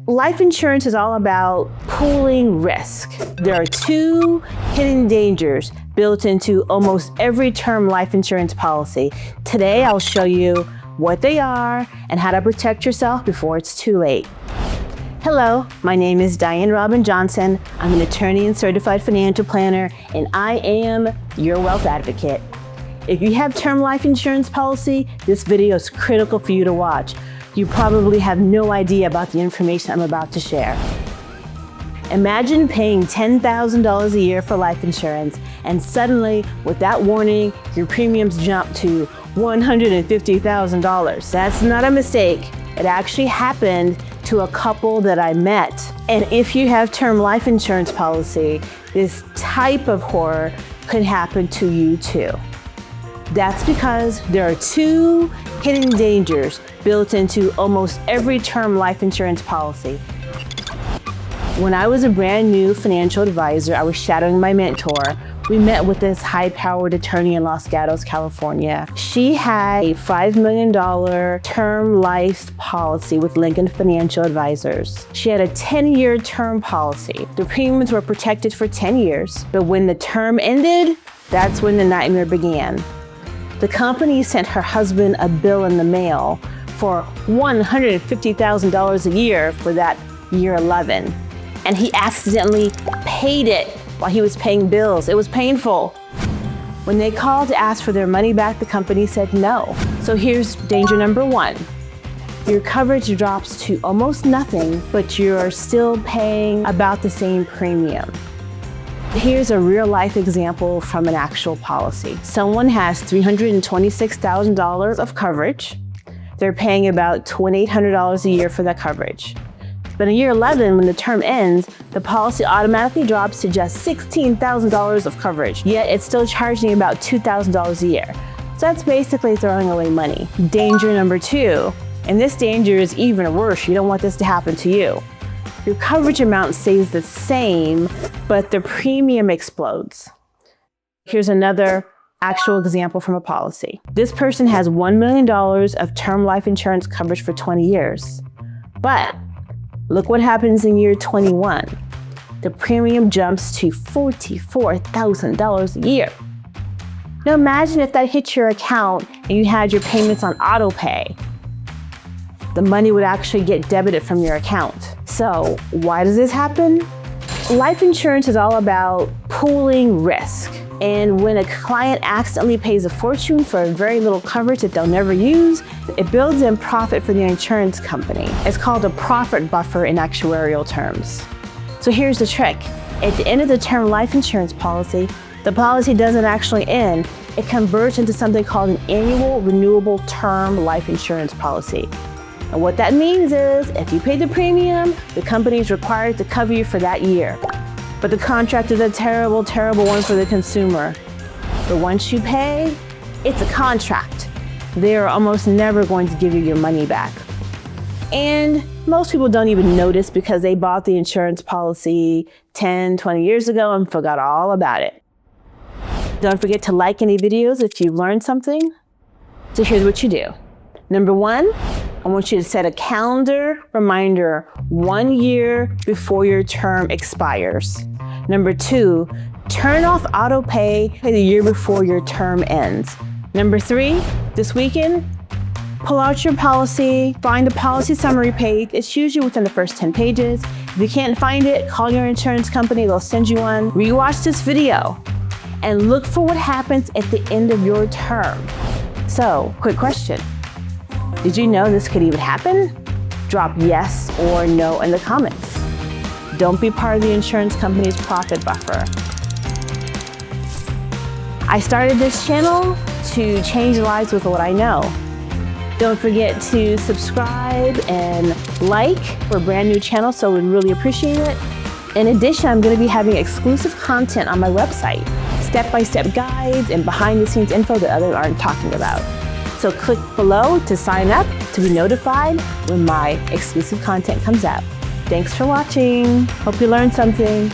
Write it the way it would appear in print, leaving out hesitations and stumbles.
Life insurance is all about pooling risk. There are two hidden dangers built into almost every term life insurance policy. Today, I'll show you what they are and how to protect yourself before it's too late. Hello, my name is Diane Robin Johnson. I'm an attorney and certified financial planner, and I am your wealth advocate. If you have term life insurance policy, this video is critical for you to watch. You probably have no idea about the information I'm about to share. Imagine paying $10,000 a year for life insurance, and suddenly, without warning, your premiums jump to $150,000. That's not a mistake. It actually happened to a couple that I met. And if you have term life insurance policy, this type of horror could happen to you too. That's because there are two hidden dangers built into almost every term life insurance policy. When I was a brand new financial advisor, I was shadowing my mentor. We met with this high-powered attorney in Los Gatos, California. She had a $5 million term life policy with Lincoln Financial Advisors. She had a 10-year term policy. The premiums were protected for 10 years, but when the term ended, that's when the nightmare began. The company sent her husband a bill in the mail for $150,000 a year for that year 11. And he accidentally paid it while he was paying bills. It was painful. When they called to ask for their money back, the company said no. So here's danger number one. Your coverage drops to almost nothing, but you're still paying about the same premium. Here's a real-life example from an actual policy. Someone has $326,000 of coverage. They're paying about $2,800 a year for that coverage. But in year 11, when the term ends, the policy automatically drops to just $16,000 of coverage, yet it's still charging about $2,000 a year. So that's basically throwing away money. Danger number two, and this danger is even worse. You don't want this to happen to you. Your coverage amount stays the same, but the premium explodes. Here's another actual example from a policy. This person has $1 million of term life insurance coverage for 20 years. But look what happens in year 21. The premium jumps to $44,000 a year. Now imagine if that hit your account and you had your payments on auto pay. The money would actually get debited from your account. So why does this happen? Life insurance is all about pooling risk. And when a client accidentally pays a fortune for a very little coverage that they'll never use, it builds in profit for the insurance company. It's called a profit buffer in actuarial terms. So here's the trick. At the end of the term life insurance policy, the policy doesn't actually end. It converts into something called an annual renewable term life insurance policy. And what that means is, if you pay the premium, the company is required to cover you for that year. But the contract is a terrible, terrible one for the consumer. But once you pay, it's a contract. They are almost never going to give you your money back. And most people don't even notice because they bought the insurance policy 10, 20 years ago and forgot all about it. Don't forget to like any videos if you've learned something. So here's what you do. Number one, I want you to set a calendar reminder 1 year before your term expires. Number two, turn off auto pay the year before your term ends. Number three, this weekend, pull out your policy, find the policy summary page. It's usually within the first 10 pages. If you can't find it, call your insurance company, they'll send you one. Rewatch this video and look for what happens at the end of your term. So, quick question. Did you know this could even happen? Drop yes or no in the comments. Don't be part of the insurance company's profit buffer. I started this channel to change lives with what I know. Don't forget to subscribe and like for a brand new channel, so we'd really appreciate it. In addition, I'm going to be having exclusive content on my website, step-by-step guides and behind-the-scenes info that others aren't talking about. So click below to sign up to be notified when my exclusive content comes out. Thanks for watching. Hope you learned something.